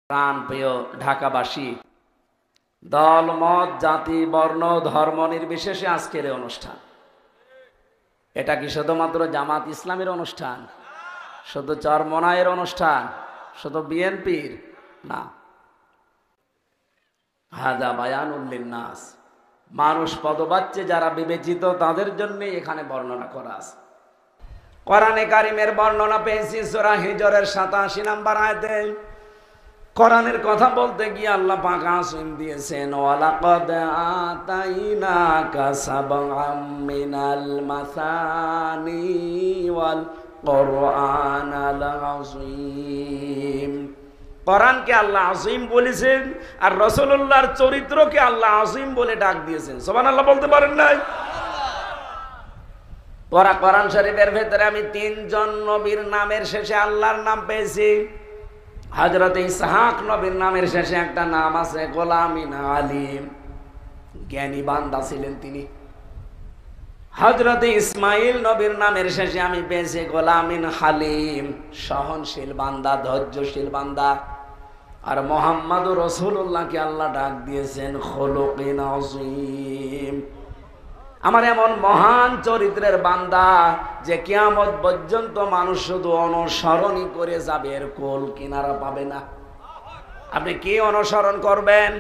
প্রাণপ্রিয় ঢাকাবাসী, দল মত জাতি বর্ণ ধর্ম নির্বিশেষে আজকের এই অনুষ্ঠান, এটা কি শুধুমাত্র জামাত ইসলামের অনুষ্ঠান, শুধু চরমনায়ের অনুষ্ঠান, শুধু বিএনপির না। হাদা বায়ানুল লিন্নাস, মানুষ পদবাচ্যে যারা বিবেচিত তাদের জন্য এখানে বর্ণনা করা আছে। কোরআনে কারিমের বর্ণনা পেয়েছি সূরা হিজরের 87 নম্বর আয়াতে। কোরআনের কথা বলতে গিয়ে আল্লাহ পাক আসিম দিয়েছেন, ওয়ালাকাদ আতাইনাকা সাবআম মিনাল মাসানি ওয়াল কুরআনাল আযীম। কোরআনকে আল্লাহ আযীম বলেছেন আর রাসূলুল্লাহর চরিত্রকে আল্লাহ আযীম বলে ডাক দিয়েছেন। সুবহানাল্লাহ বলতে পারেন নাই? কোরআন শরীফের ভেতরে আমি 3 জন নবীর নামের শেষে আল্লাহর নাম পেয়েছি। হযরত ইসহাক নবীর নামের শেষে একটা নাম আছে গোলামিন আলিম, জ্ঞানী বান্দা ছিলেন তিনি। হযরত ইসমাইল নবীর নামের শেষে আমি পেয়েছি গোলামিন হালিম, সহনশীল বান্দা, ধৈর্যশীল বান্দা। আর মুহাম্মদুর রাসূলুল্লাহকে আল্লাহ ডাক দিয়েছেন খুলুকিন আযীম, আমার এমন মহান চরিত্রের বান্দা যে কিয়ামত পর্যন্ত মানুষ শুধু অনুসরণই করে যাবে, এর কোল কিনারা পাবে না। আপনি কি অনুসরণ করবেন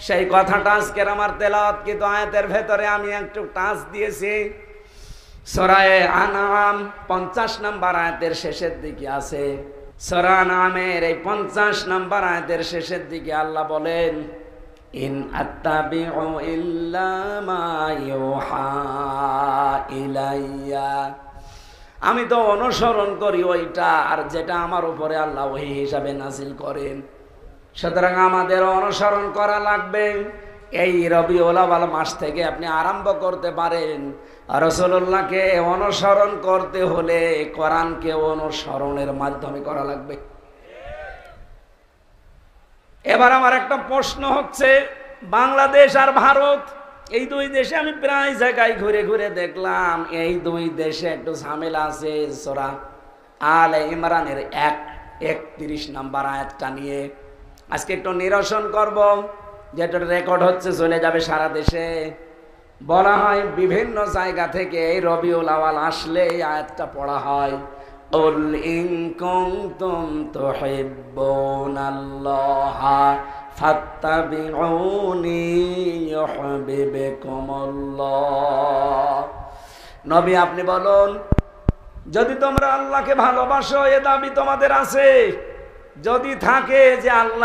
সেই কথাটা আজকের আমার তেলাওয়াতকৃত আয়াতের ভেতরে আমি একটু টাচ দিয়েছি। সূরা আনআম 50 নম্বর আয়াতের শেষের দিকে আছে। সূরা আনআমের এই 50 নম্বর আয়াতের শেষের দিকে আল্লাহ বলেন, ইন আত্তাবিউ ইল্লা মা ইউহা ইলাইয়া, আমি তো অনুসরণ করি ওইটা আর যেটা আমার উপরে আল্লাহ ওহী হিসাবে নাযিল করেন। সুতরাং আমাদের অনুসরণ করা লাগবে। এই রবিউল আউয়াল মাস থেকে আপনি আরম্ভ করতে পারেন। রাসূলুল্লাহকে অনুসরণ করতে হলে কোরআনকে অনুসরণের মাধ্যমে করা লাগবে। এবার আমার একটা প্রশ্ন হচ্ছে, বাংলাদেশ আর ভারত, এই দুই দেশে আমি প্রায় জায়গায় ঘুরে ঘুরে দেখলাম এই দুই দেশে একটু ঝামেলা আছে। সূরা আলে ইমরানের 31 নম্বর আয়াতটা নিয়ে আজকে একটু নিরসন করব, যেটা রেকর্ড হচ্ছে, চলে যাবে সারা দেশে। বলা হয় বিভিন্ন জায়গা থেকে এই রবিউল আউয়াল আসলে এই আয়াতটা পড়া হয়, কুল ইন কুনতুম তুহিব্বুনাল্লাহা ফাত্তাবিউনি ইউহিব্বুকুমুল্লাহ। নবী আপনি বলুন, যদি তোমরা আল্লাহকে ভালোবাসো, এ দাবি তোমাদের আছে, যদি থাকে যে আল্লাহ